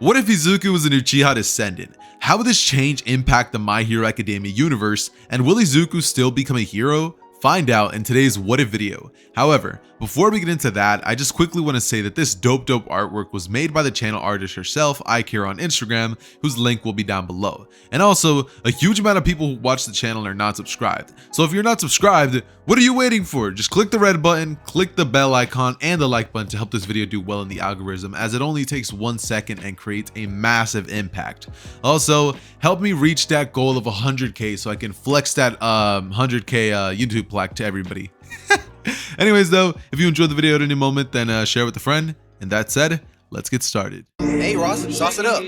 What if Izuku was an Uchiha descendant? How would this change impact the My Hero Academia universe, and will Izuku still become a hero? Find out in today's What If video. However, before we get into that, I just quickly want to say that this dope artwork was made by the channel artist herself, Ikira on Instagram, whose link will be down below. And also, a huge amount of people who watch the channel are not subscribed. So if you're not subscribed, what are you waiting for? Just click the red button, click the bell icon, and the like button to help this video do well in the algorithm, as it only takes 1 second and creates a massive impact. Also, help me reach that goal of 100k so I can flex that 100k YouTube plaque to everybody. Anyways though, if you enjoyed the video at any moment, then share with a friend. And that said, let's get started. Hey Ross, sauce it up.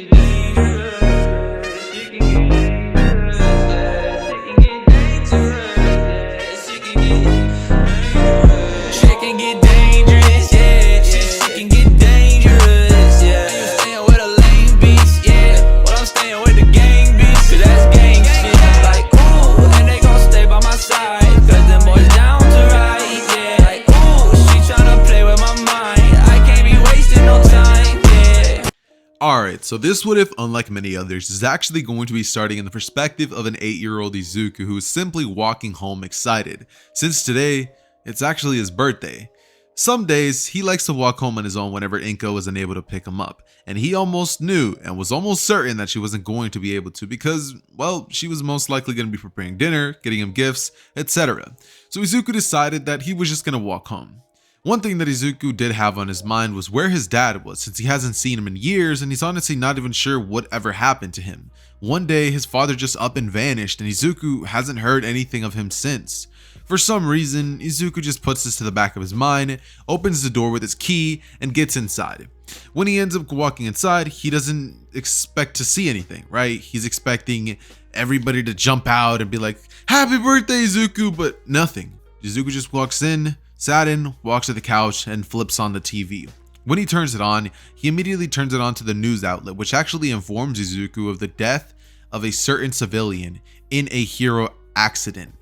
Alright, so this What If, unlike many others, is actually going to be starting in the perspective of an 8-year-old Izuku who is simply walking home excited, since today, it's actually his birthday. Some days, he likes to walk home on his own whenever Inko is unable to pick him up, and he almost knew and was almost certain that she wasn't going to be able to because, well, she was most likely going to be preparing dinner, getting him gifts, etc. So Izuku decided that he was just going to walk home. One thing that Izuku did have on his mind was where his dad was, since he hasn't seen him in years and he's honestly not even sure what ever happened to him. One day his father just up and vanished, and Izuku hasn't heard anything of him since. For some reason, Izuku just puts this to the back of his mind, opens the door with his key, and gets inside. When he ends up walking inside, he doesn't expect to see anything, right? He's expecting everybody to jump out and be like, "Happy birthday, Izuku," but nothing. Izuku just walks in, sat in, walks to the couch, and flips on the TV. When he turns it on, he immediately turns it on to the news outlet, which actually informs Izuku of the death of a certain civilian in a hero accident.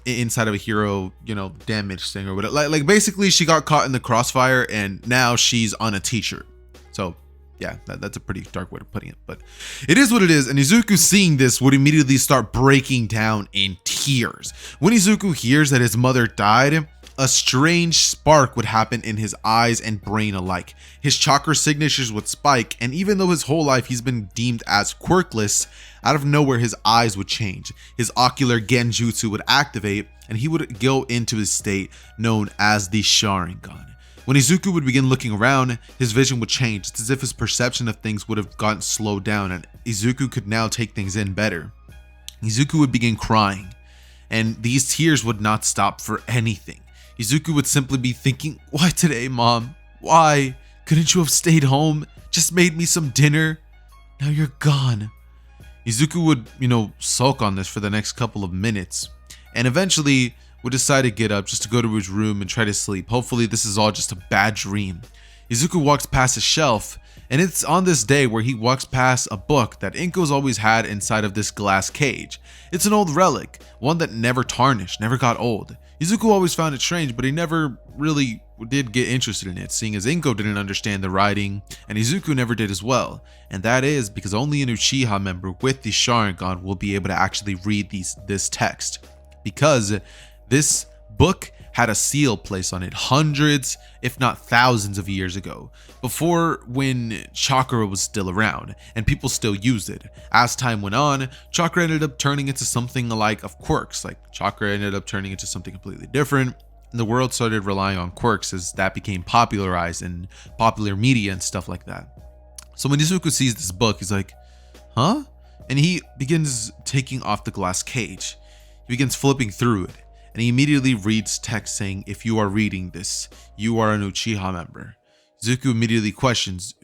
Inside of a hero, damage thing or whatever. Like basically she got caught in the crossfire and now she's on a t-shirt. So yeah, that's a pretty dark way of putting it, but it is what it is. And Izuku, seeing this, would immediately start breaking down in tears. When Izuku hears that his mother died, a strange spark would happen in his eyes and brain alike. His chakra signatures would spike, and even though his whole life he's been deemed as quirkless, out of nowhere his eyes would change. His ocular genjutsu would activate, and he would go into his state known as the Sharingan. When Izuku would begin looking around, his vision would change. It's as if his perception of things would have gotten slowed down, and Izuku could now take things in better. Izuku would begin crying, and these tears would not stop for anything. Izuku would simply be thinking, "Why today, Mom? Why? Couldn't you have stayed home? Just made me some dinner? Now you're gone." Izuku would, sulk on this for the next couple of minutes, and eventually would decide to get up just to go to his room and try to sleep. Hopefully this is all just a bad dream. Izuku walks past a shelf, and it's on this day where he walks past a book that Inko's always had inside of this glass cage. It's an old relic, one that never tarnished, never got old. Izuku always found it strange, but he never really did get interested in it, seeing as Inko didn't understand the writing, and Izuku never did as well. And that is because only an Uchiha member with the Sharingan will be able to actually read this text, because this book had a seal placed on it hundreds, if not thousands of years ago, before when chakra was still around and people still used it. As time went on, chakra ended up turning into something alike of quirks, like chakra ended up turning into something completely different, and the world started relying on quirks as that became popularized in popular media and stuff like that. So when Izuku sees this book, he's like, "Huh?" And he begins taking off the glass cage. He begins flipping through it, and he immediately reads text saying, "If you are reading this, you are an Uchiha member." Izuku immediately questions,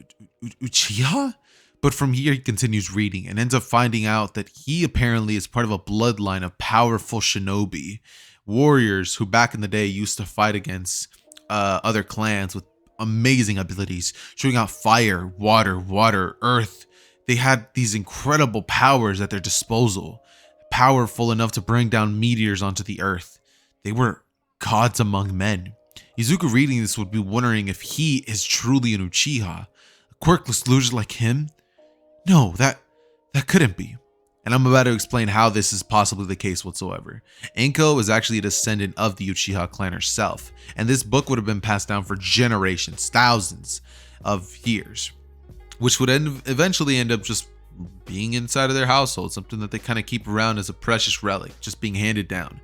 "Uchiha?" But from here he continues reading and ends up finding out that he apparently is part of a bloodline of powerful shinobi, warriors who back in the day used to fight against other clans with amazing abilities, showing out fire, water, earth. They had these incredible powers at their disposal, powerful enough to bring down meteors onto the earth. They were gods among men. Izuku reading this would be wondering if he is truly an Uchiha. quirkless loser like him? No, that couldn't be. And I'm about to explain how this is possibly the case whatsoever. Inko is actually a descendant of the Uchiha clan herself, and this book would have been passed down for generations, thousands of years, which would eventually end up just being inside of their household, something that they kind of keep around as a precious relic, just being handed down.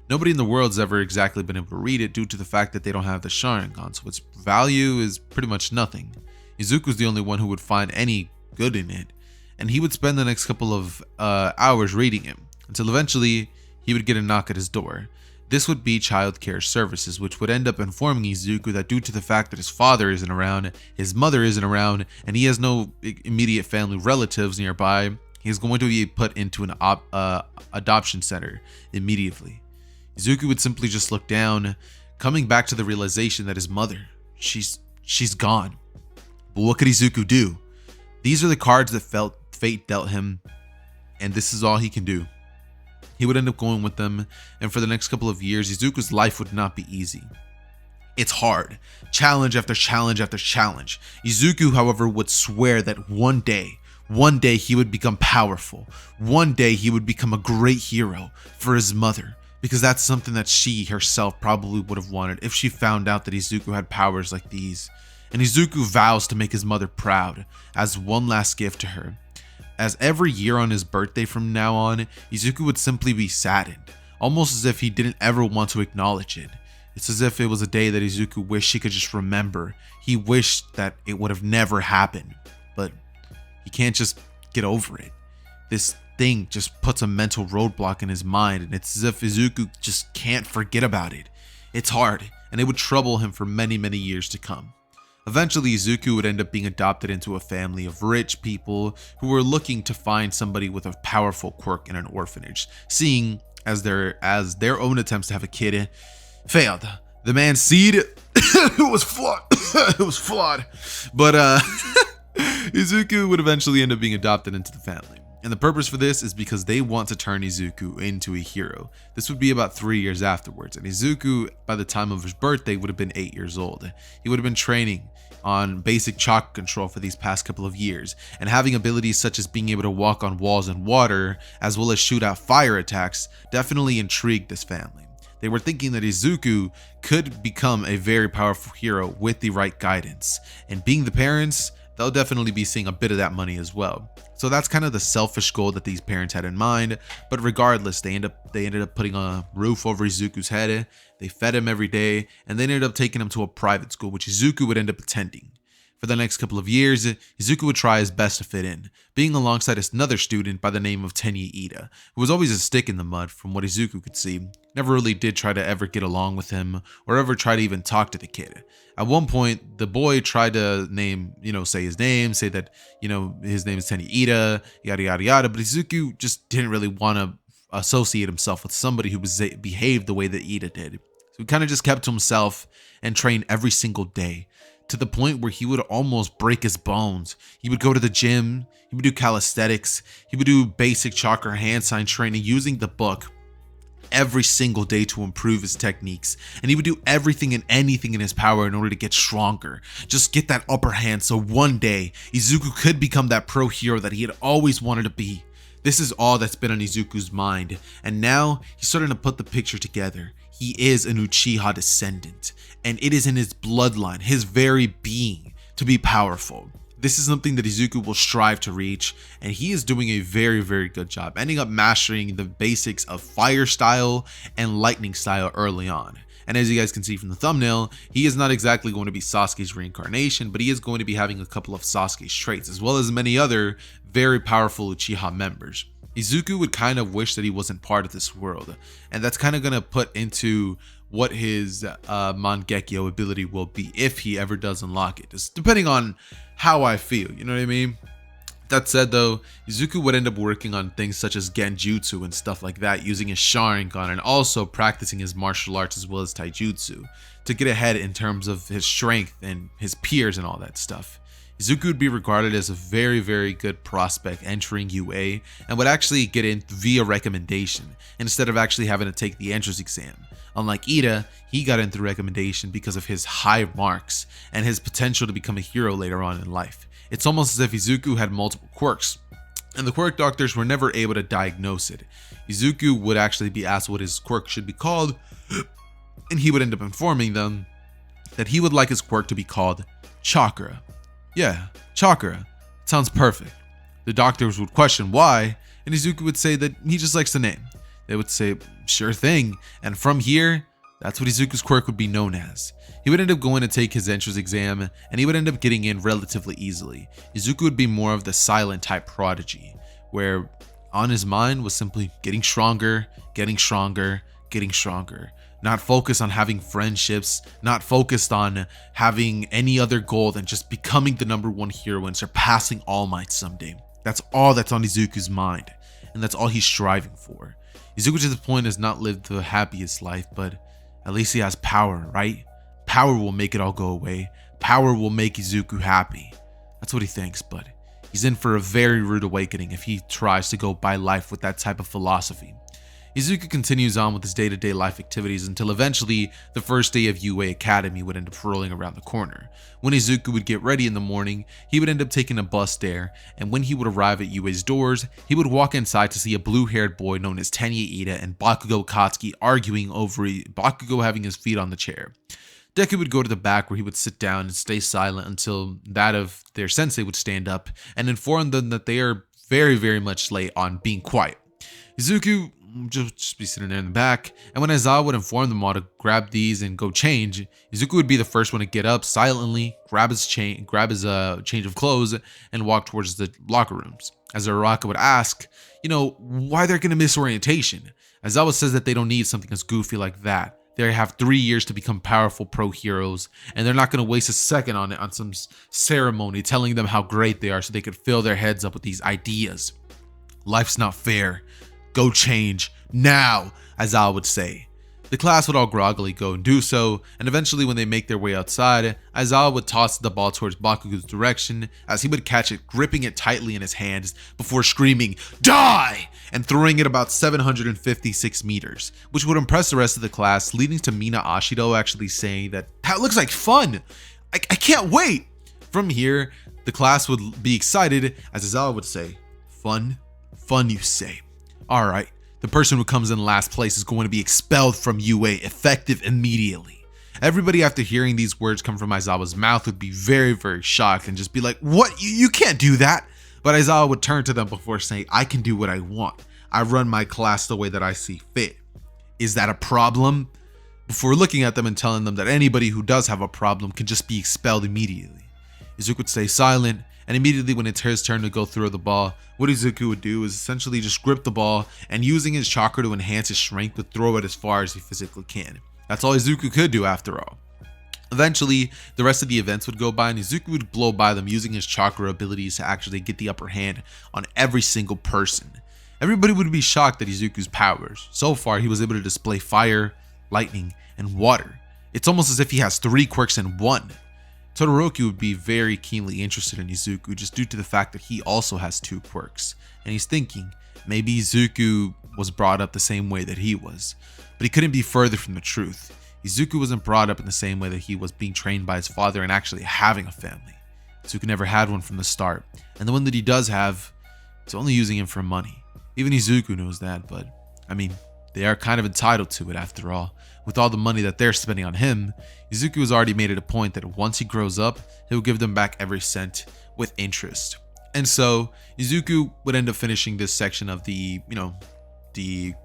Nobody in the world's ever exactly been able to read it due to the fact that they don't have the Sharingan, so its value is pretty much nothing. Izuku's the only one who would find any good in it, and he would spend the next couple of hours reading it, until eventually he would get a knock at his door. This would be child care services, which would end up informing Izuku that due to the fact that his father isn't around, his mother isn't around, and he has no immediate family relatives nearby, he's going to be put into an adoption center immediately. Izuku would simply just look down, coming back to the realization that his mother, she's gone. But what could Izuku do? These are the cards that fate dealt him, and this is all he can do. He would end up going with them, and for the next couple of years, Izuku's life would not be easy. It's hard. Challenge after challenge after challenge. Izuku, however, would swear that one day he would become powerful. One day he would become a great hero for his mother, because that's something that she herself probably would have wanted if she found out that Izuku had powers like these. And Izuku vows to make his mother proud as one last gift to her. As every year on his birthday from now on, Izuku would simply be saddened, almost as if he didn't ever want to acknowledge it. It's as if it was a day that Izuku wished he could just remember. He wished that it would have never happened, but he can't just get over it. This thing just puts a mental roadblock in his mind, and it's as if Izuku just can't forget about it. It's hard, and it would trouble him for many, many years to come. Eventually, Izuku would end up being adopted into a family of rich people who were looking to find somebody with a powerful quirk in an orphanage, seeing as their own attempts to have a kid failed. The man's seed it was flawed. It was flawed. But Izuku would eventually end up being adopted into the family. And the purpose for this is because they want to turn Izuku into a hero. This would be about 3 years afterwards, and Izuku, by the time of his birthday, would have been 8 years old. He would have been training on basic chakra control for these past couple of years, and having abilities such as being able to walk on walls and water, as well as shoot out fire attacks, definitely intrigued this family. They were thinking that Izuku could become a very powerful hero with the right guidance, and being the parents, they'll definitely be seeing a bit of that money as well. So that's kind of the selfish goal that these parents had in mind, but regardless, they ended up putting a roof over Izuku's head, they fed him every day, and they ended up taking him to a private school, which Izuku would end up attending. For the next couple of years, Izuku would try his best to fit in, being alongside another student by the name of Tenya Ida, who was always a stick in the mud from what Izuku could see. Never really did try to ever get along with him, or ever try to even talk to the kid. At one point, the boy tried to say his name, say that, his name is Tenya Ida, yada yada yada, but Izuku just didn't really want to associate himself with somebody who behaved the way that Ida did. So he kind of just kept to himself and trained every single day, to the point where he would almost break his bones. He would go to the gym, he would do calisthenics, he would do basic chakra hand sign training using the book every single day to improve his techniques, and he would do everything and anything in his power in order to get stronger, just get that upper hand so one day Izuku could become that pro hero that he had always wanted to be. This is all that's been on Izuku's mind, and now he's starting to put the picture together. He is an Uchiha descendant, and it is in his bloodline, his very being, to be powerful. This is something that Izuku will strive to reach, and he is doing a very, very good job, ending up mastering the basics of fire style and lightning style early on. And as you guys can see from the thumbnail, he is not exactly going to be Sasuke's reincarnation, but he is going to be having a couple of Sasuke's traits, as well as many other very powerful Uchiha members. Izuku would kind of wish that he wasn't part of this world, and that's kind of going to put into what his Mangekyo ability will be if he ever does unlock it, just depending on how I feel, you know what I mean? That said though, Izuku would end up working on things such as Genjutsu and stuff like that, using his Sharingan and also practicing his martial arts as well as Taijutsu to get ahead in terms of his strength and his peers and all that stuff. Izuku would be regarded as a very, very good prospect entering UA and would actually get in via recommendation instead of actually having to take the entrance exam. Unlike Ida, he got in through recommendation because of his high marks and his potential to become a hero later on in life. It's almost as if Izuku had multiple quirks, and the quirk doctors were never able to diagnose it. Izuku would actually be asked what his quirk should be called, and he would end up informing them that he would like his quirk to be called Chakra. Yeah, Chakra. It sounds perfect. The doctors would question why, and Izuku would say that he just likes the name. They would say, sure thing, and from here, that's what Izuku's quirk would be known as. He would end up going to take his entrance exam, and he would end up getting in relatively easily. Izuku would be more of the silent type prodigy, where on his mind was simply getting stronger, getting stronger, getting stronger. Not focused on having friendships, not focused on having any other goal than just becoming the #1 hero and surpassing All Might someday. That's all that's on Izuku's mind, and that's all he's striving for. Izuku to this point has not lived the happiest life, but at least he has power, right? Power will make it all go away. Power will make Izuku happy. That's what he thinks, but he's in for a very rude awakening if he tries to go by life with that type of philosophy. Izuku continues on with his day-to-day life activities until eventually the first day of UA Academy would end up rolling around the corner. When Izuku would get ready in the morning, he would end up taking a bus there, and when he would arrive at UA's doors, he would walk inside to see a blue-haired boy known as Tenya Ida and Bakugo Katsuki arguing over Bakugo having his feet on the chair. Deku would go to the back where he would sit down and stay silent until that of their sensei would stand up and inform them that they are very, very much late on being quiet. Izuku just be sitting there in the back, and when Aizawa would inform them all to grab these and go change, Izuku would be the first one to get up silently, grab his change of clothes, and walk towards the locker rooms. As Araka would ask, why they're gonna miss orientation. Aizawa says that they don't need something as goofy like that. They have 3 years to become powerful pro heroes, and they're not gonna waste a second on it on some ceremony telling them how great they are so they could fill their heads up with these ideas. Life's not fair. Go change now, Aizawa would say. The class would all groggily go and do so, and eventually when they make their way outside, Aizawa would toss the ball towards Bakugo's direction as he would catch it, gripping it tightly in his hands before screaming, "Die!" and throwing it about 756 meters, which would impress the rest of the class, leading to Mina Ashido actually saying that looks like fun. I can't wait. From here, the class would be excited as Aizawa would say, "Fun? Fun, you say? Alright, the person who comes in last place is going to be expelled from UA, effective immediately." Everybody after hearing these words come from Aizawa's mouth would be very, very shocked and just be like, "What? You can't do that." But Aizawa would turn to them before saying, "I can do what I want. I run my class the way that I see fit. Is that a problem?" Before looking at them and telling them that anybody who does have a problem can just be expelled immediately. Izuku would stay silent, and immediately when it's his turn to go throw the ball, what Izuku would do is essentially just grip the ball and using his chakra to enhance his strength would throw it as far as he physically can. That's all Izuku could do after all. Eventually, the rest of the events would go by and Izuku would blow by them using his chakra abilities to actually get the upper hand on every single person. Everybody would be shocked at Izuku's powers. So far, he was able to display fire, lightning, and water. It's almost as if he has 3 quirks in one. Todoroki would be very keenly interested in Izuku just due to the fact that he also has 2 quirks, and he's thinking maybe Izuku was brought up the same way that he was, but he couldn't be further from the truth. Izuku wasn't brought up in the same way that he was being trained by his father and actually having a family. Izuku never had one from the start, and the one that he does have, it's only using him for money. Even Izuku knows that, but they are kind of entitled to it after all. With all the money that they're spending on him, Izuku has already made it a point that once he grows up, he'll give them back every cent with interest. And so Izuku would end up finishing this section of the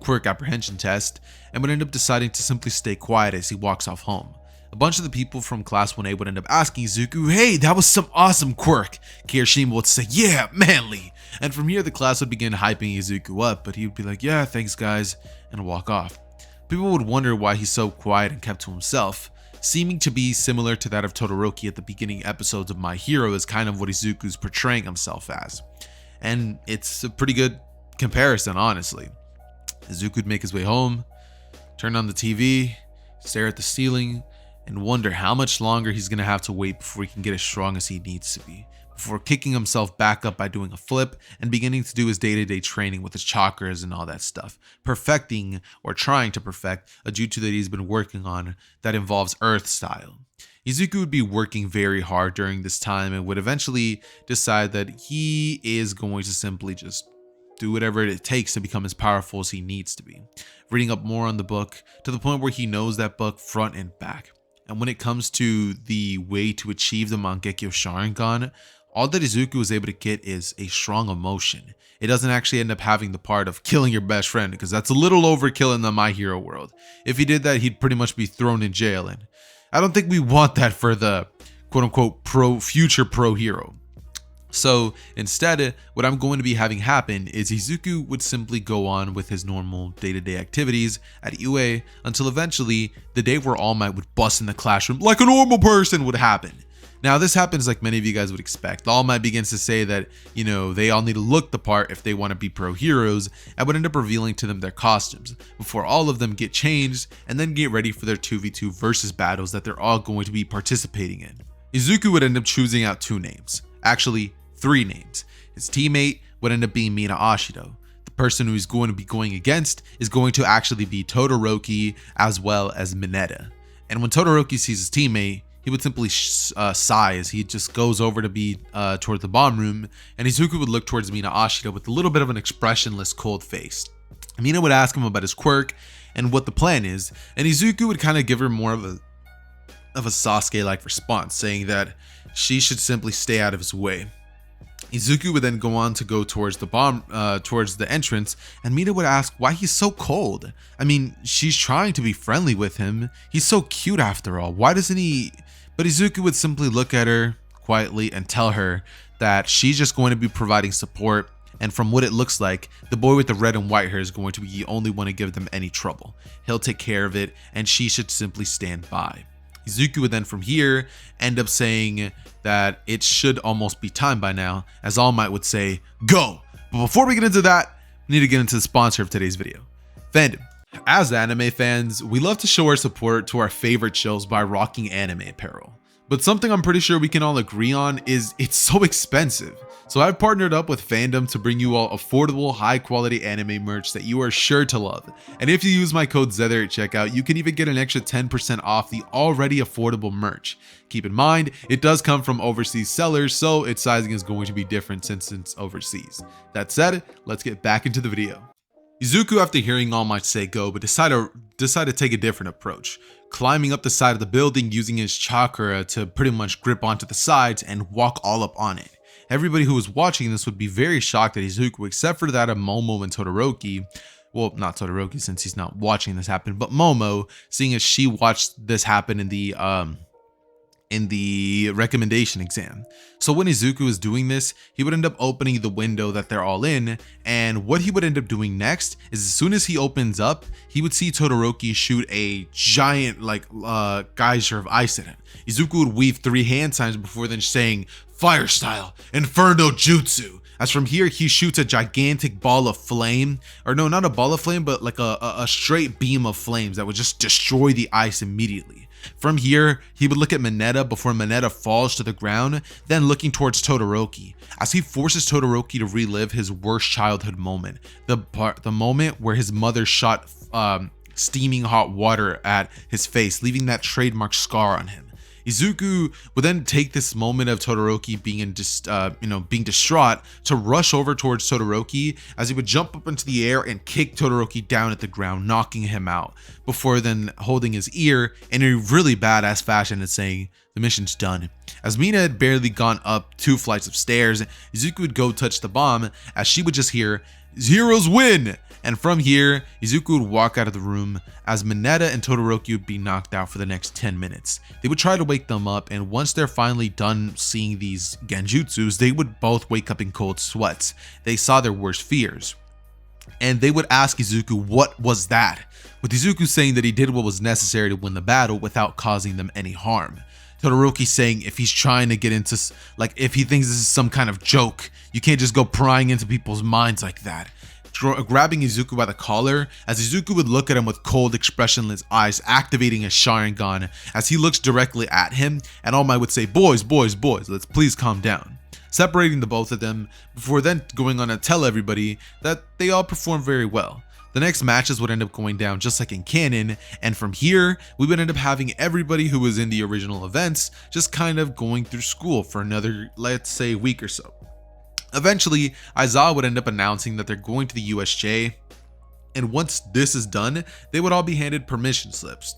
quirk apprehension test and would end up deciding to simply stay quiet as he walks off home. A bunch of the people from class 1A would end up asking Izuku, "Hey, that was some awesome quirk." Kirishima would say, "Yeah, manly." And from here, the class would begin hyping Izuku up, but he would be like, "Yeah, thanks guys," and walk off. People would wonder why he's so quiet and kept to himself, seeming to be similar to that of Todoroki at the beginning episodes of My Hero is kind of what Izuku's portraying himself as. And it's a pretty good comparison, honestly. Izuku would make his way home, turn on the TV, stare at the ceiling, and wonder how much longer he's going to have to wait before he can get as strong as he needs to be. before kicking himself back up by doing a flip and beginning to do his day-to-day training with his chakras and all that stuff, perfecting or trying to perfect a jutsu that he's been working on that involves earth style. Izuku would be working very hard during this time and would eventually decide that he is going to simply just do whatever it takes to become as powerful as he needs to be, reading up more on the book to the point where he knows that book front and back. And when it comes to the way to achieve the Mangekyo Sharingan, all that Izuku was able to get is a strong emotion. It doesn't actually end up having the part of killing your best friend, because that's a little overkill in the My Hero world. If he did that, he'd pretty much be thrown in jail, and I don't think we want that for the quote-unquote future pro hero. So instead, what I'm going to be having happen is Izuku would simply go on with his normal day-to-day activities at UA until eventually the day where All Might would bust in the classroom like a normal person would happen. Now this happens like many of you guys would expect. All Might begins to say that, they all need to look the part if they want to be pro heroes, and would end up revealing to them their costumes before all of them get changed and then get ready for their 2v2 versus battles that they're all going to be participating in. Izuku would end up choosing out 2 names. Actually, 3 names. His teammate would end up being Mina Ashido. The person who he's going to be going against is going to actually be Todoroki as well as Mineta. And when Todoroki sees his teammate, he would simply sigh as he just goes over to be toward the bomb room, and Izuku would look towards Mina Ashido with a little bit of an expressionless, cold face. Mina would ask him about his quirk and what the plan is, and Izuku would kind of give her more of a Sasuke-like response, saying that she should simply stay out of his way. Izuku would then go on to go towards the entrance, and Mina would ask why he's so cold. I mean, she's trying to be friendly with him. He's so cute after all. Why doesn't he? But Izuku would simply look at her quietly and tell her that she's just going to be providing support, and from what it looks like, the boy with the red and white hair is going to be the only one to give them any trouble. He'll take care of it, and she should simply stand by. Izuku would then from here end up saying that it should almost be time by now, as All Might would say, go! But before we get into that, we need to get into the sponsor of today's video, Fandom. As anime fans, we love to show our support to our favorite shows by rocking anime apparel. But something I'm pretty sure we can all agree on is it's so expensive. So I've partnered up with Fandom to bring you all affordable, high quality anime merch that you are sure to love. And if you use my code ZETHER at checkout, you can even get an extra 10% off the already affordable merch. Keep in mind, it does come from overseas sellers, so its sizing is going to be different since it's overseas. That said, let's get back into the video. Izuku, after hearing All Might say go, but decided to take a different approach, climbing up the side of the building using his chakra to pretty much grip onto the sides and walk all up on it. Everybody who was watching this would be very shocked at Izuku, except for that of Momo and Todoroki. Well, not Todoroki since he's not watching this happen, but Momo, seeing as she watched this happen in the recommendation exam. So when Izuku was doing this, he would end up opening the window that they're all in, and what he would end up doing next is as soon as he opens up, he would see Todoroki shoot a giant geyser of ice at him. Izuku would weave 3 hand signs before then saying, "Fire style, Inferno Jutsu." As from here, he shoots a gigantic ball of flame, or no, not a ball of flame, but like a straight beam of flames that would just destroy the ice immediately. From here, he would look at Mineta before Mineta falls to the ground, then looking towards Todoroki, as he forces Todoroki to relive his worst childhood moment, the moment where his mother shot steaming hot water at his face, leaving that trademark scar on him. Izuku would then take this moment of Todoroki being distraught to rush over towards Todoroki, as he would jump up into the air and kick Todoroki down at the ground, knocking him out, before then holding his ear in a really badass fashion and saying, "The mission's done." As Mina had barely gone up 2 flights of stairs, Izuku would go touch the bomb, as she would just hear, "Heroes win!" And from here, Izuku would walk out of the room, as Mineta and Todoroki would be knocked out for the next 10 minutes. They would try to wake them up, and once they're finally done seeing these genjutsus, they would both wake up in cold sweats. They saw their worst fears. And they would ask Izuku, what was that? With Izuku saying that he did what was necessary to win the battle without causing them any harm. Todoroki saying if he's trying to get into, if he thinks this is some kind of joke, you can't just go prying into people's minds like that. Grabbing Izuku by the collar, as Izuku would look at him with cold, expressionless eyes, activating his Sharingan as he looks directly at him, and All Might would say, boys, let's please calm down. separating the both of them before then going on to tell everybody that they all performed very well. The next matches would end up going down just like in canon, and from here, we would end up having everybody who was in the original events just kind of going through school for another, let's say, week or so. Eventually, Aizawa would end up announcing that they're going to the USJ, and once this is done, they would all be handed permission slips.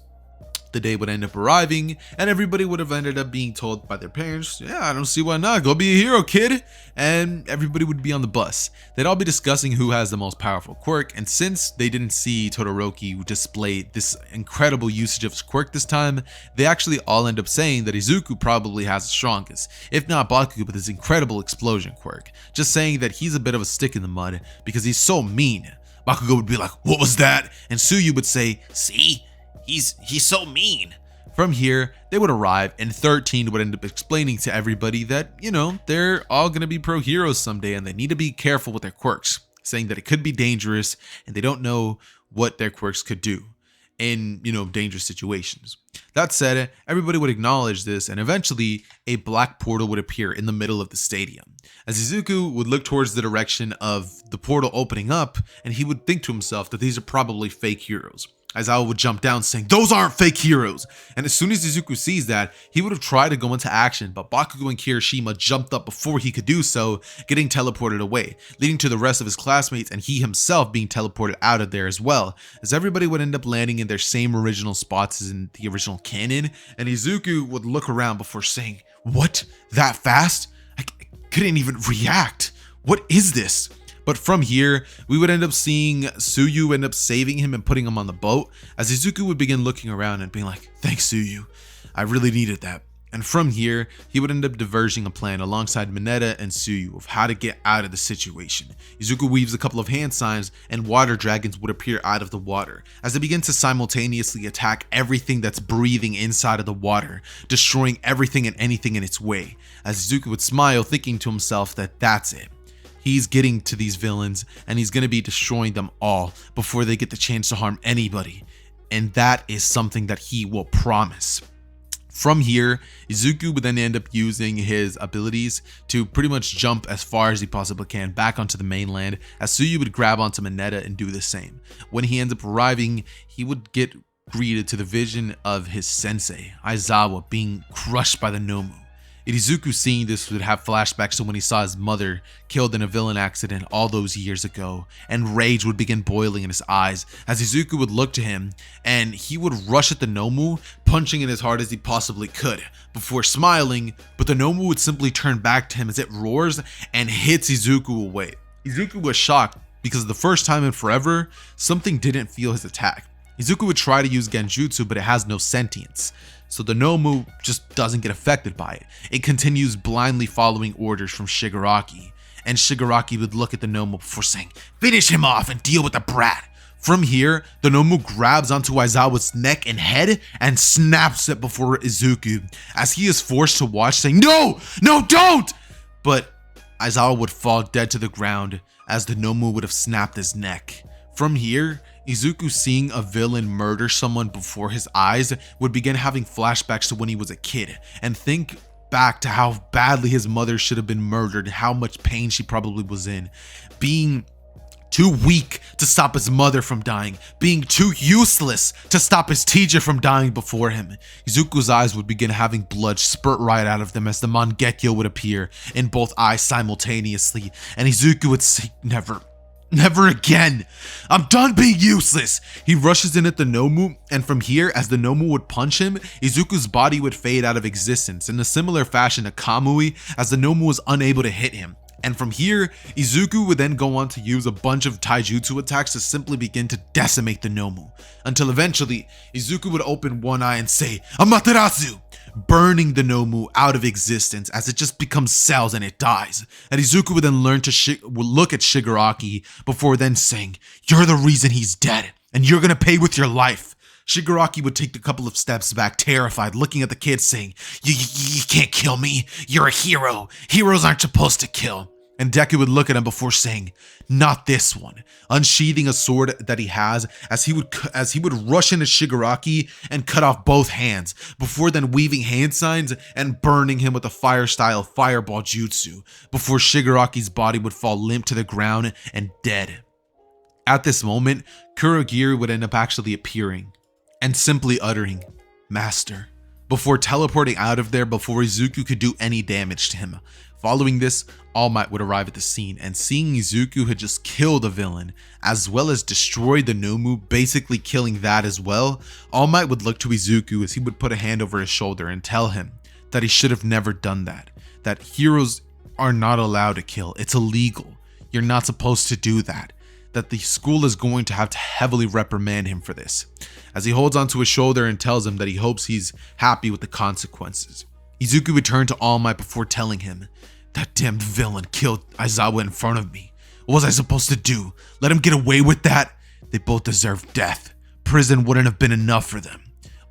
The day would end up arriving, and everybody would have ended up being told by their parents, yeah, I don't see why not, go be a hero, kid, and everybody would be on the bus. They'd all be discussing who has the most powerful quirk, and since they didn't see Todoroki display this incredible usage of his quirk this time, they actually all end up saying that Izuku probably has the strongest, if not Bakugo with his incredible explosion quirk, just saying that he's a bit of a stick in the mud because he's so mean. Bakugo would be like, what was that? And Tsuyu would say, see? He's so mean. From here, they would arrive, and 13 would end up explaining to everybody that, you know, they're all gonna be pro heroes someday and they need to be careful with their quirks, saying that it could be dangerous and they don't know what their quirks could do in, you know, dangerous situations. That said, everybody would acknowledge this, and eventually a black portal would appear in the middle of the stadium. As Izuku would look towards the direction of the portal opening up, and he would think to himself that these are probably fake heroes. Aizawa would jump down saying, those aren't fake heroes! And as soon as Izuku sees that, he would have tried to go into action, but Bakugo and Kirishima jumped up before he could do so, getting teleported away, leading to the rest of his classmates and he himself being teleported out of there as well, as everybody would end up landing in their same original spots as in the original canon, and Izuku would look around before saying, what? That fast? I couldn't even react. What is this? But from here, we would end up seeing Tsuyu end up saving him and putting him on the boat, as Izuku would begin looking around and being like, thanks Tsuyu, I really needed that. And from here, he would end up diverging a plan alongside Mineta and Tsuyu of how to get out of the situation. Izuku weaves a couple of hand signs and water dragons would appear out of the water, as they begin to simultaneously attack everything that's breathing inside of the water, destroying everything and anything in its way, as Izuku would smile thinking to himself that that's it. He's getting to these villains and he's going to be destroying them all before they get the chance to harm anybody. And that is something that he will promise. From here, Izuku would then end up using his abilities to pretty much jump as far as he possibly can back onto the mainland, as Tsuyu would grab onto Mineta and do the same. When he ends up arriving, he would get greeted to the vision of his sensei, Aizawa, being crushed by the Nomu. Izuku seeing this would have flashbacks to when he saw his mother killed in a villain accident all those years ago, and rage would begin boiling in his eyes as Izuku would look to him and he would rush at the Nomu, punching it as hard as he possibly could before smiling, but the Nomu would simply turn back to him as it roars and hits Izuku away. Izuku was shocked because the first time in forever, something didn't feel his attack. Izuku would try to use Genjutsu, but it has no sentience, so the Nomu just doesn't get affected by it. It continues blindly following orders from Shigaraki, and Shigaraki would look at the Nomu before saying, finish him off and deal with the brat. From here, the Nomu grabs onto Aizawa's neck and head and snaps it before Izuku, as he is forced to watch, saying, no, don't! But Aizawa would fall dead to the ground as the Nomu would have snapped his neck. From here, Izuku seeing a villain murder someone before his eyes would begin having flashbacks to when he was a kid and think back to how badly his mother should have been murdered, how much pain she probably was in, being too weak to stop his mother from dying, being too useless to stop his teacher from dying before him. Izuku's eyes would begin having blood spurt right out of them as the Mangekyo would appear in both eyes simultaneously, and Izuku would say, never again. I'm done being useless. He rushes in at the Nomu, and from here, as the Nomu would punch him, Izuku's body would fade out of existence in a similar fashion to Kamui, as the Nomu was unable to hit him. And from here, Izuku would then go on to use a bunch of taijutsu attacks to simply begin to decimate the Nomu, until eventually, Izuku would open one eye and say, Amaterasu! Burning the Nomu out of existence as it just becomes cells and it dies. And Izuku would then learn to look at Shigaraki before then saying, you're the reason he's dead, and you're gonna pay with your life. Shigaraki would take a couple of steps back, terrified, looking at the kid saying, you can't kill me, you're a hero. Heroes aren't supposed to kill. And Deku would look at him before saying, "Not this one," unsheathing a sword that he has as he would rush into Shigaraki and cut off both hands, before then weaving hand signs and burning him with a fire-style fireball jutsu, before Shigaraki's body would fall limp to the ground and dead. At this moment, Kurogiri would end up actually appearing and simply uttering, "Master," before teleporting out of there before Izuku could do any damage to him. Following this, All Might would arrive at the scene, and seeing Izuku had just killed a villain, as well as destroyed the Nomu, basically killing that as well, All Might would look to Izuku as he would put a hand over his shoulder and tell him that he should have never done that heroes are not allowed to kill, it's illegal, you're not supposed to do that the school is going to have to heavily reprimand him for this, as he holds onto his shoulder and tells him that he hopes he's happy with the consequences. Izuku would turn to All Might before telling him, "That damned villain killed Aizawa in front of me. What was I supposed to do? Let him get away with that? They both deserve death. Prison wouldn't have been enough for them."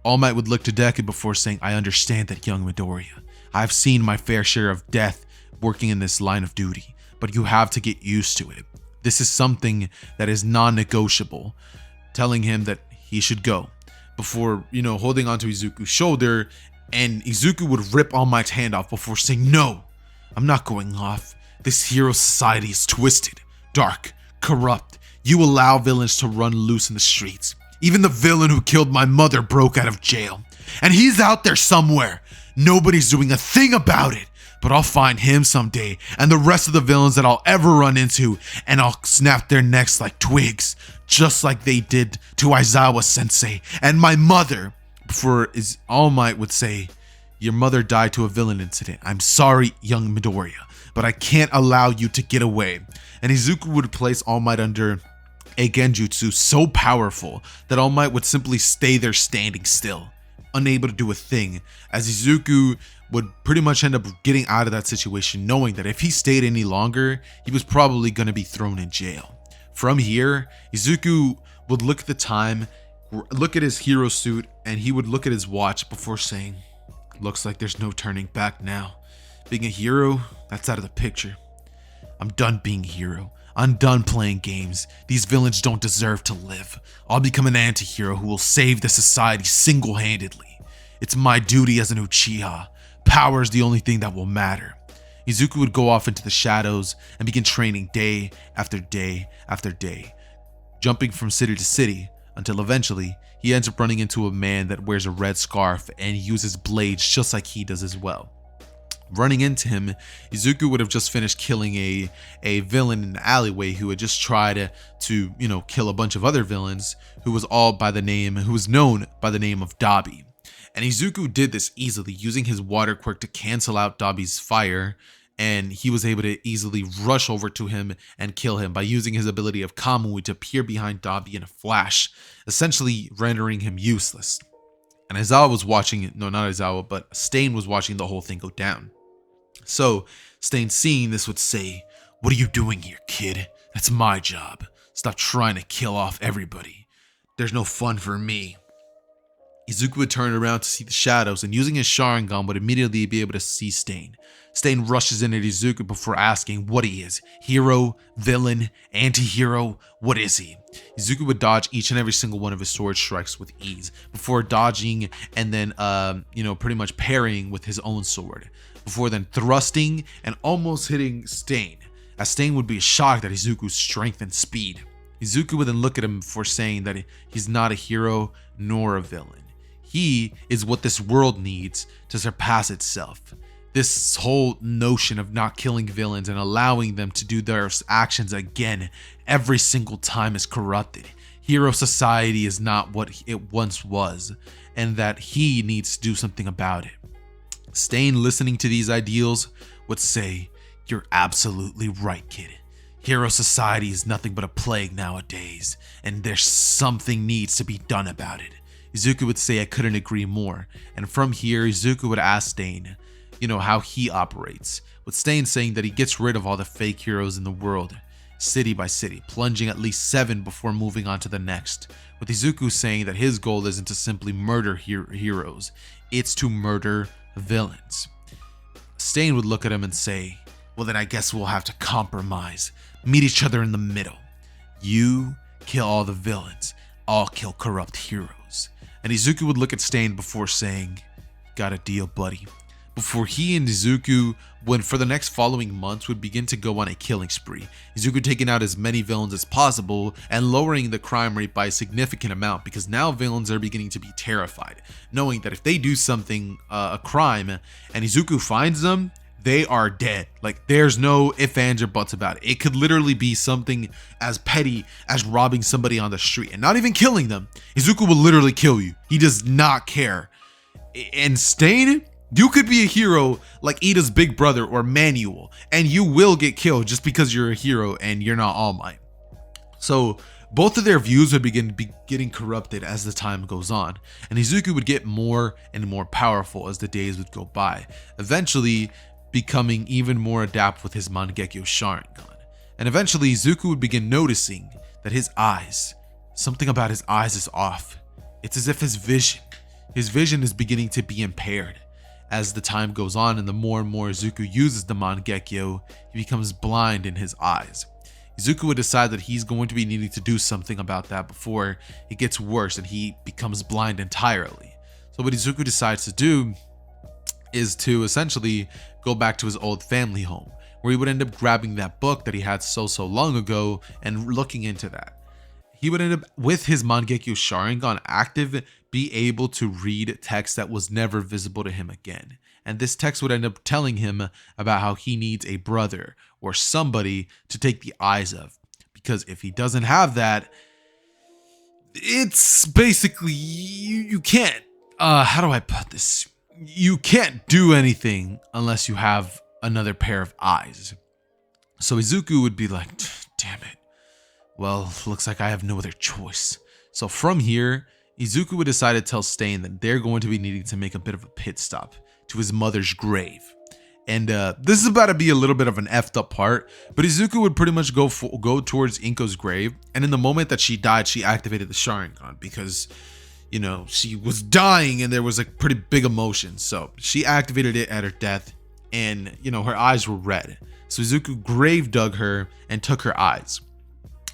All Might would look to Deku before saying, "I understand that, young Midoriya. I've seen my fair share of death working in this line of duty, but you have to get used to it. This is something that is non-negotiable," telling him that he should go, before, holding onto Izuku's shoulder, and Izuku would rip All Might's hand off before saying, "No, I'm not going off. This hero society is twisted, dark, corrupt. You allow villains to run loose in the streets. Even the villain who killed my mother broke out of jail, and he's out there somewhere. Nobody's doing a thing about it. But I'll find him someday, and the rest of the villains that I'll ever run into, and I'll snap their necks like twigs, just like they did to Aizawa sensei and my mother." Before All Might would say, "Your mother died to a villain incident. I'm sorry, young Midoriya, but I can't allow you to get away." And Izuku would place All Might under a genjutsu so powerful that All Might would simply stay there standing still, unable to do a thing, as Izuku would pretty much end up getting out of that situation, knowing that if he stayed any longer, he was probably going to be thrown in jail. From here, Izuku would look at the time, look at his hero suit, and he would look at his watch before saying, "Looks like there's no turning back now. Being a hero, that's out of the picture. I'm done being a hero. I'm done playing games. These villains don't deserve to live. I'll become an anti-hero who will save the society single-handedly. It's my duty as an Uchiha. Power is the only thing that will matter." Izuku would go off into the shadows and begin training day after day after day, jumping from city to city, until eventually he ends up running into a man that wears a red scarf and uses blades just like he does as well. Running into him, Izuku would have just finished killing a villain in the alleyway who had just tried to kill a bunch of other villains, who was known by the name of Dabi. And Izuku did this easily, using his water quirk to cancel out Dabi's fire, and he was able to easily rush over to him and kill him by using his ability of Kamui to appear behind Dabi in a flash, essentially rendering him useless. And Aizawa was watching, no, not Aizawa, but Stain was watching the whole thing go down. So Stain, seeing this, would say, "What are you doing here, kid? That's my job. Stop trying to kill off everybody. There's no fun for me." Izuku would turn around to see the shadows, and using his Sharingan would immediately be able to see Stain. Stain rushes in at Izuku before asking what he is. Hero, villain, anti-hero, what is he? Izuku would dodge each and every single one of his sword strikes with ease, before dodging and then pretty much parrying with his own sword, before then thrusting and almost hitting Stain, as Stain would be shocked at Izuku's strength and speed. Izuku would then look at him before saying that he's not a hero nor a villain. He is what this world needs to surpass itself. This whole notion of not killing villains and allowing them to do their actions again every single time is corrupted. Hero society is not what it once was, and that he needs to do something about it. Stain, listening to these ideals, would say, "You're absolutely right, kid. Hero society is nothing but a plague nowadays, and there's something needs to be done about it." Izuku would say, "I couldn't agree more." And from here, Izuku would ask Stain, how he operates, with Stain saying that he gets rid of all the fake heroes in the world, city by city, plunging at least 7 before moving on to the next, with Izuku saying that his goal isn't to simply murder heroes, it's to murder villains. Stain would look at him and say, Well, then I guess we'll have to compromise. Meet each other in the middle. You kill all the villains. I'll kill corrupt heroes. And Izuku would look at Stain before saying, got a deal, buddy. Before he and Izuku, for the next following months, would begin to go on a killing spree. Izuku taking out as many villains as possible and lowering the crime rate by a significant amount, because now villains are beginning to be terrified, knowing that if they do something, a crime, and Izuku finds them, they are dead. Like, there's no ifs, ands, or buts about it. It could literally be something as petty as robbing somebody on the street and not even killing them. Izuku will literally kill you. He does not care. And Stain, you could be a hero like Ida's big brother or Manuel, and you will get killed just because you're a hero and you're not All Might. So both of their views would begin getting corrupted as the time goes on, and Izuku would get more and more powerful as the days would go by, eventually becoming even more adept with his Mangekyo Sharingan. And eventually Izuku would begin noticing that his eyes, something about his eyes is off. It's as if his vision is beginning to be impaired. As the time goes on and the more and more Izuku uses the Mangekyo, he becomes blind in his eyes. Izuku would decide that he's going to be needing to do something about that before it gets worse and he becomes blind entirely. So what Izuku decides to do is to essentially go back to his old family home, where he would end up grabbing that book that he had so long ago and looking into that. He would end up, with his Mangekyo Sharingan active, be able to read text that was never visible to him again. And this text would end up telling him about how he needs a brother or somebody to take the eyes of. Because if he doesn't have that, it's basically, you can't, how do I put this? You can't do anything unless you have another pair of eyes. So Izuku would be like, damn it. Well, looks like I have no other choice. So from here, Izuku would decide to tell Stain that they're going to be needing to make a bit of a pit stop to his mother's grave. And this is about to be a little bit of an effed up part, but Izuku would pretty much go towards Inko's grave. And in the moment that she died, she activated the Sharingan because, you know, she was dying and there was a pretty big emotion. So she activated it at her death and, you know, her eyes were red. So Izuku grave dug her and took her eyes.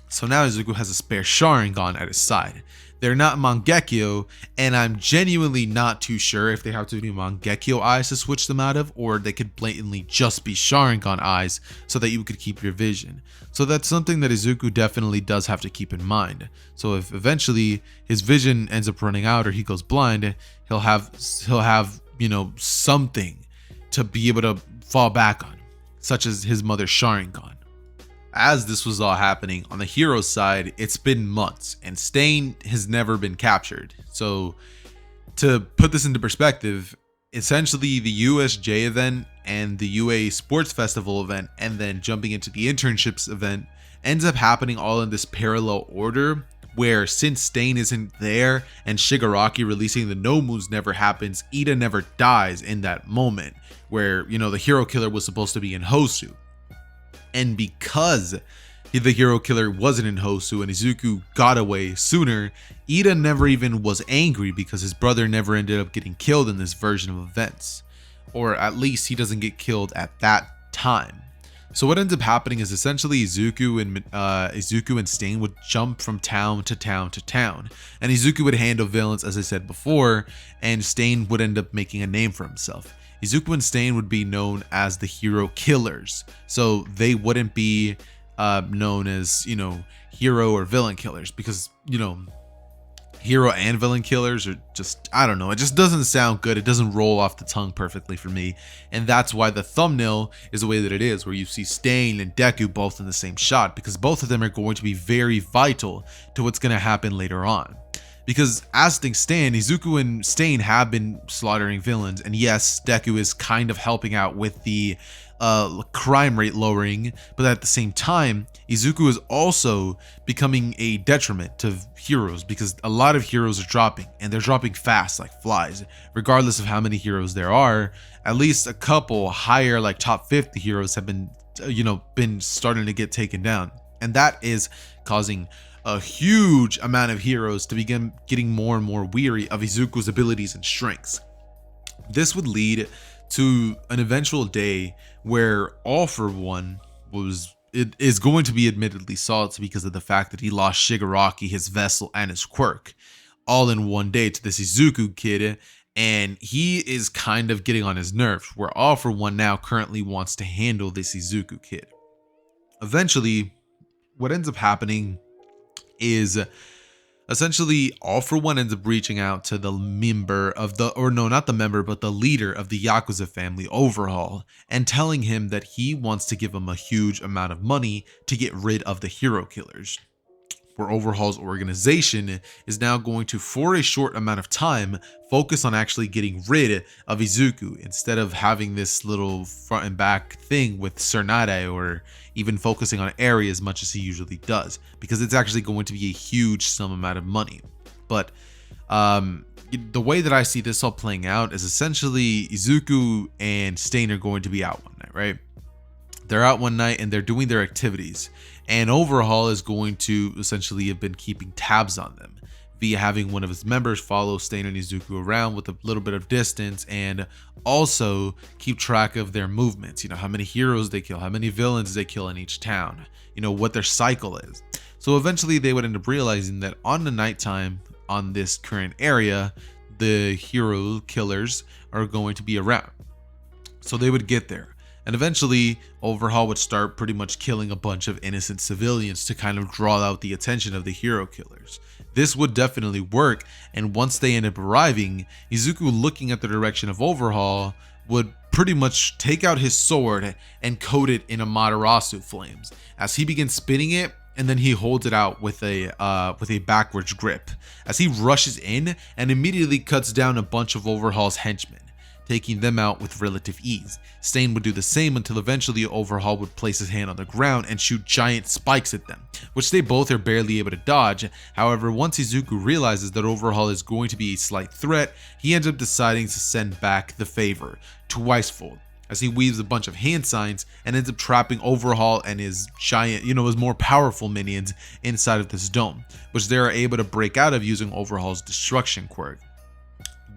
So now Izuku has a spare Sharingan at his side. They're not Mangekyo, and I'm genuinely not too sure if they have to be Mangekyo eyes to switch them out of, or they could blatantly just be Sharingan eyes so that you could keep your vision. So that's something that Izuku definitely does have to keep in mind. So if eventually his vision ends up running out or he goes blind, he'll have, you know, something to be able to fall back on, such as his mother's Sharingan. As this was all happening, on the hero side, it's been months and Stain has never been captured. So to put this into perspective, essentially the USJ event and the UA Sports Festival event and then jumping into the internships event ends up happening all in this parallel order, where since Stain isn't there and Shigaraki releasing the Nomus never happens, Ida never dies in that moment where, you know, the hero killer was supposed to be in Hosu. And because the hero killer wasn't in Hosu and Izuku got away sooner, Ida never even was angry because his brother never ended up getting killed in this version of events. Or at least he doesn't get killed at that time. So what ends up happening is essentially Izuku and Stain would jump from town to town to town. And Izuku would handle villains, as I said before, and Stain would end up making a name for himself. Izuku and Stain would be known as the hero killers. So they wouldn't be known as, you know, hero or villain killers, because, you know, hero and villain killers are just, I don't know, it just doesn't sound good. It doesn't roll off the tongue perfectly for me. And that's why the thumbnail is the way that it is, where you see Stain and Deku both in the same shot, because both of them are going to be very vital to what's going to happen later on. Because as things stand, Izuku and Stain have been slaughtering villains, and yes, Deku is kind of helping out with the crime rate lowering, but at the same time, Izuku is also becoming a detriment to heroes, because a lot of heroes are dropping, and they're dropping fast like flies. Regardless of how many heroes there are, at least a couple higher, like top 50 heroes have been, been starting to get taken down, and that is causing a huge amount of heroes to begin getting more and more weary of Izuku's abilities and strengths. This would lead to an eventual day where All For One it is going to be admittedly salty because of the fact that he lost Shigaraki, his vessel, and his quirk all in one day to this Izuku kid, and he is kind of getting on his nerves, where All For One now currently wants to handle this Izuku kid. Eventually, what ends up happening is essentially All For One ends up reaching out to the member of the, or no, not the member, but the leader of the Yakuza family, Overhaul, and telling him that he wants to give him a huge amount of money to get rid of the hero killers. Where Overhaul's organization is now going to, for a short amount of time, focus on actually getting rid of Izuku instead of having this little front and back thing with Tsunade, or even focusing on Eri as much as he usually does, because it's actually going to be a huge sum amount of money. But the way that I see this all playing out is essentially Izuku and Stain are going to be out one night, right? They're out one night and they're doing their activities, and Overhaul is going to essentially have been keeping tabs on them via having one of his members follow Stain and Izuku around with a little bit of distance, and also keep track of their movements, how many heroes they kill, how many villains they kill in each town, what their cycle is. So eventually they would end up realizing that on the nighttime on this current area, the hero killers are going to be around. So they would get there. And eventually, Overhaul would start pretty much killing a bunch of innocent civilians to kind of draw out the attention of the hero killers. This would definitely work, and once they end up arriving, Izuku, looking at the direction of Overhaul, would pretty much take out his sword and coat it in Amaterasu flames as he begins spinning it, and then he holds it out with a backwards grip as he rushes in and immediately cuts down a bunch of Overhaul's henchmen, taking them out with relative ease. Stain would do the same until eventually Overhaul would place his hand on the ground and shoot giant spikes at them, which they both are barely able to dodge. However, once Izuku realizes that Overhaul is going to be a slight threat, he ends up deciding to send back the favor twicefold, as he weaves a bunch of hand signs and ends up trapping Overhaul and his giant, his more powerful minions inside of this dome, which they are able to break out of using Overhaul's destruction quirk.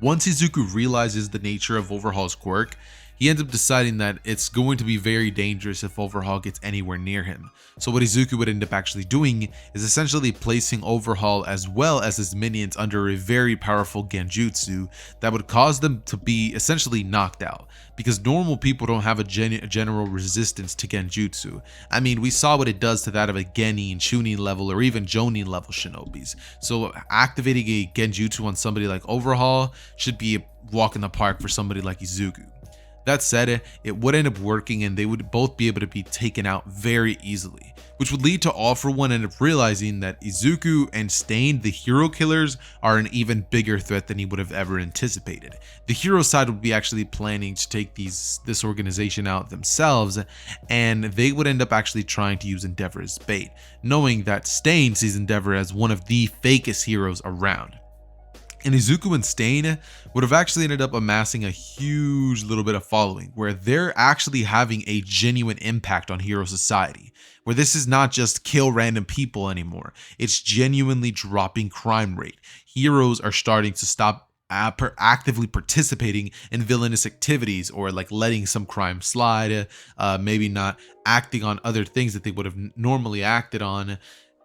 Once Izuku realizes the nature of Overhaul's quirk, he ends up deciding that it's going to be very dangerous if Overhaul gets anywhere near him. So what Izuku would end up actually doing is essentially placing Overhaul as well as his minions under a very powerful genjutsu that would cause them to be essentially knocked out, because normal people don't have a general resistance to genjutsu. I mean, we saw what it does to that of a Genin, Chunin level, or even Jonin level shinobis. So activating a genjutsu on somebody like Overhaul should be a walk in the park for somebody like Izuku. That said, it would end up working and they would both be able to be taken out very easily, which would lead to All For One end up realizing that Izuku and Stain, the hero killers, are an even bigger threat than he would have ever anticipated. The hero side would be actually planning to take this organization out themselves, and they would end up actually trying to use Endeavor as bait, knowing that Stain sees Endeavor as one of the fakest heroes around. And Izuku and Stain would have actually ended up amassing a huge little bit of following, where they're actually having a genuine impact on hero society, where this is not just kill random people anymore. It's genuinely dropping crime rate. Heroes are starting to stop actively participating in villainous activities, or like letting some crime slide, maybe not acting on other things that they would have normally acted on,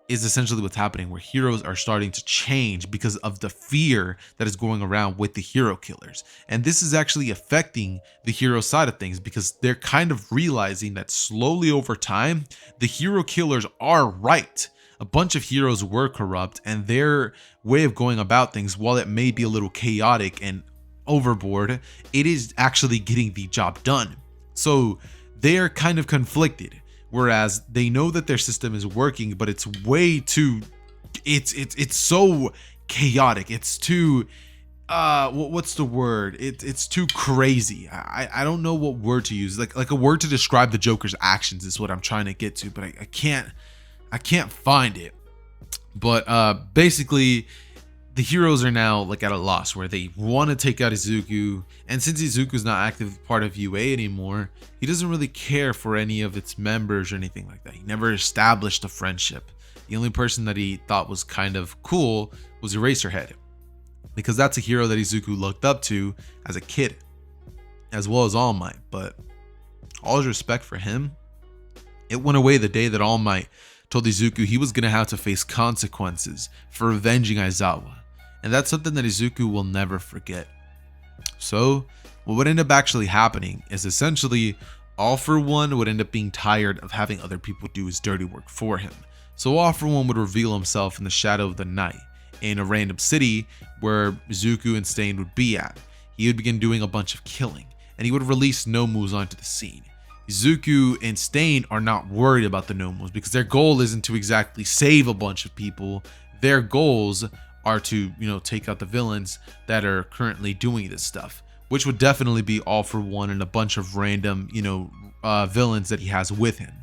is essentially what's happening, where heroes are starting to change because of the fear that is going around with the hero killers. And this is actually affecting the hero side of things, because they're kind of realizing that slowly over time, the hero killers are right. A bunch of heroes were corrupt, and their way of going about things, while it may be a little chaotic and overboard, it is actually getting the job done. So they're kind of conflicted. Whereas they know that their system is working, but it's way too, it's so chaotic. It's too, what's the word? It's too crazy. I don't know what word to use. Like a word to describe the Joker's actions is what I'm trying to get to, but I can't find it. But basically, the heroes are now like at a loss, where they want to take out Izuku, and since Izuku's not active part of UA anymore, he doesn't really care for any of its members or anything like that. He never established a friendship. The only person that he thought was kind of cool was Eraserhead, because that's a hero that Izuku looked up to as a kid. as well as All Might, but all his respect for him, it went away the day that All Might told Izuku he was going to have to face consequences for avenging Aizawa, and that's something that Izuku will never forget. So what would end up actually happening is essentially All For One would end up being tired of having other people do his dirty work for him. So All For One would reveal himself in the shadow of the night in a random city where Izuku and Stain would be at. He would begin doing a bunch of killing, and he would release Nomus onto the scene. Izuku and Stain are not worried about the Nomus because their goal isn't to exactly save a bunch of people. Their goals are to, take out the villains that are currently doing this stuff, which would definitely be All For One and a bunch of random, villains that he has with him.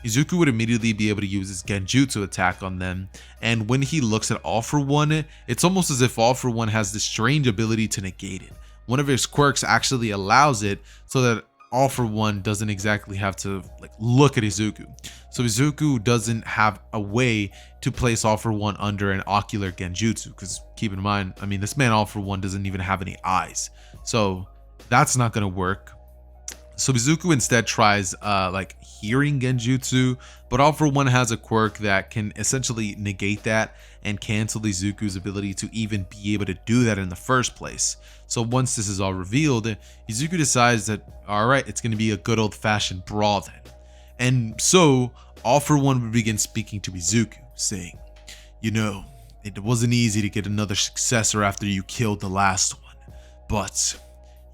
Izuku would immediately be able to use his Genjutsu attack on them, and when he looks at All For One, it's almost as if All For One has this strange ability to negate it. One of his quirks actually allows it so that All For One doesn't exactly have to look at Izuku. So Izuku doesn't have a way to place All For One under an ocular Genjutsu, because keep in mind, this man All For One doesn't even have any eyes. So that's not gonna work. So Izuku instead tries hearing Genjutsu, but All For One has a quirk that can essentially negate that and cancel Izuku's ability to even be able to do that in the first place. So once this is all revealed, Izuku decides that, alright, it's going to be a good old-fashioned brawl then. And so All For One would begin speaking to Izuku, saying, it wasn't easy to get another successor after you killed the last one, but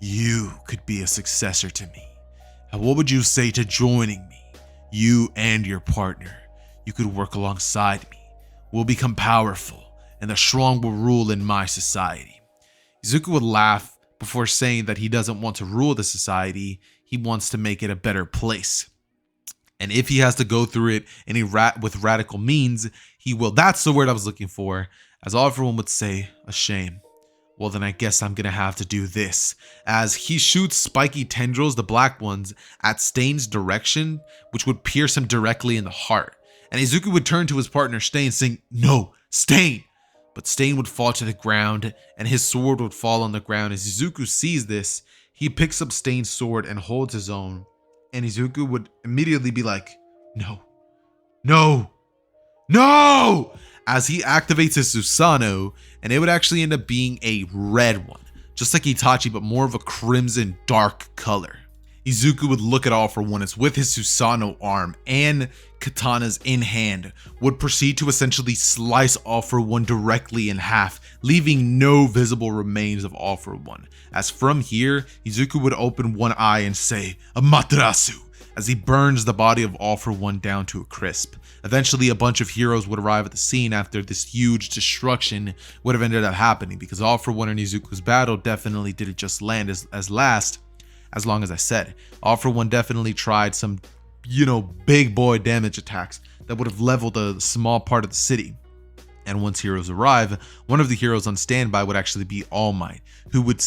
you could be a successor to me. And what would you say to joining me? You and your partner. You could work alongside me. We'll become powerful, and the strong will rule in my society. Izuku would laugh before saying that he doesn't want to rule the society, he wants to make it a better place. And if he has to go through it with radical means, he will. That's the word I was looking for. As All For One would say, a shame. Well, then I guess I'm gonna have to do this. As he shoots spiky tendrils, the black ones, at Stain's direction, which would pierce him directly in the heart. And Izuku would turn to his partner Stain, saying, "No, Stain!" But Stain would fall to the ground, and his sword would fall on the ground. As Izuku sees this, he picks up Stain's sword and holds his own. And Izuku would immediately be like, "No, no, no!" As he activates his Susanoo, and it would actually end up being a red one, just like Itachi, but more of a crimson dark color. Izuku would look at All For One as with his Susanoo arm and katanas in hand, would proceed to essentially slice All For One directly in half, leaving no visible remains of All For One. As from here, Izuku would open one eye and say, "Amaterasu," as he burns the body of All For One down to a crisp. Eventually, a bunch of heroes would arrive at the scene after this huge destruction would have ended up happening, because All For One and Izuku's battle definitely didn't just land as long as I said. All For One definitely tried some, big boy damage attacks that would have leveled a small part of the city. And once heroes arrive, one of the heroes on standby would actually be All Might, who would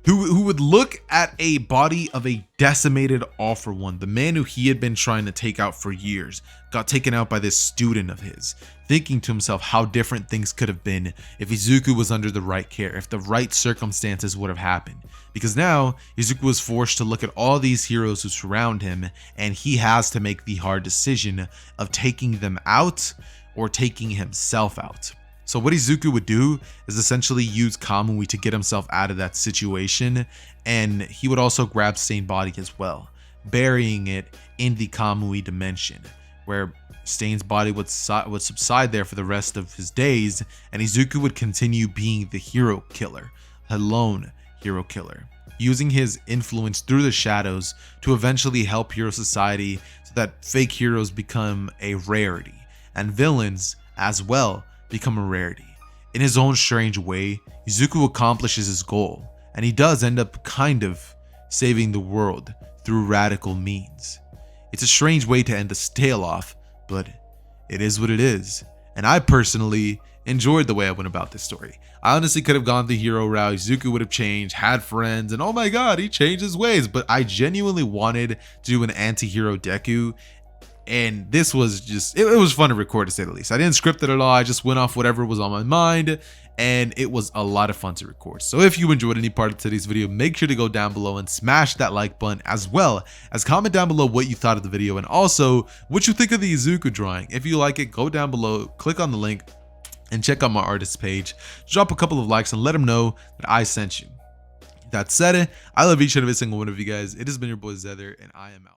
who would look at a body of a decimated All For One, the man who he had been trying to take out for years, got taken out by this student of his, thinking to himself how different things could have been if Izuku was under the right care, if the right circumstances would have happened. Because now, Izuku was forced to look at all these heroes who surround him, and he has to make the hard decision of taking them out or taking himself out. So what Izuku would do is essentially use Kamui to get himself out of that situation, and he would also grab Stain's body as well, burying it in the Kamui dimension, where Stain's body would subside there for the rest of his days, and Izuku would continue being the hero killer, a lone hero killer, using his influence through the shadows to eventually help Hero Society so that fake heroes become a rarity, and villains as well become a rarity. In his own strange way, Izuku accomplishes his goal, and he does end up kind of saving the world through radical means. It's a strange way to end this tale off, but it is what it is, and I personally enjoyed the way I went about this story. I honestly could have gone the hero route. Izuku would have changed, had friends, and oh my god, he changed his ways, but I genuinely wanted to do an anti-hero Deku. And this was just, it was fun to record, to say the least. I didn't script it at all. I just went off whatever was on my mind, and it was a lot of fun to record. So if you enjoyed any part of today's video, make sure to go down below and smash that like button, as well as comment down below what you thought of the video and also what you think of the Izuku drawing. If you like it, go down below, click on the link, and check out my artist page. Drop a couple of likes and let them know that I sent you. That said, I love each and every single one of you guys. It has been your boy Zether, and I am out.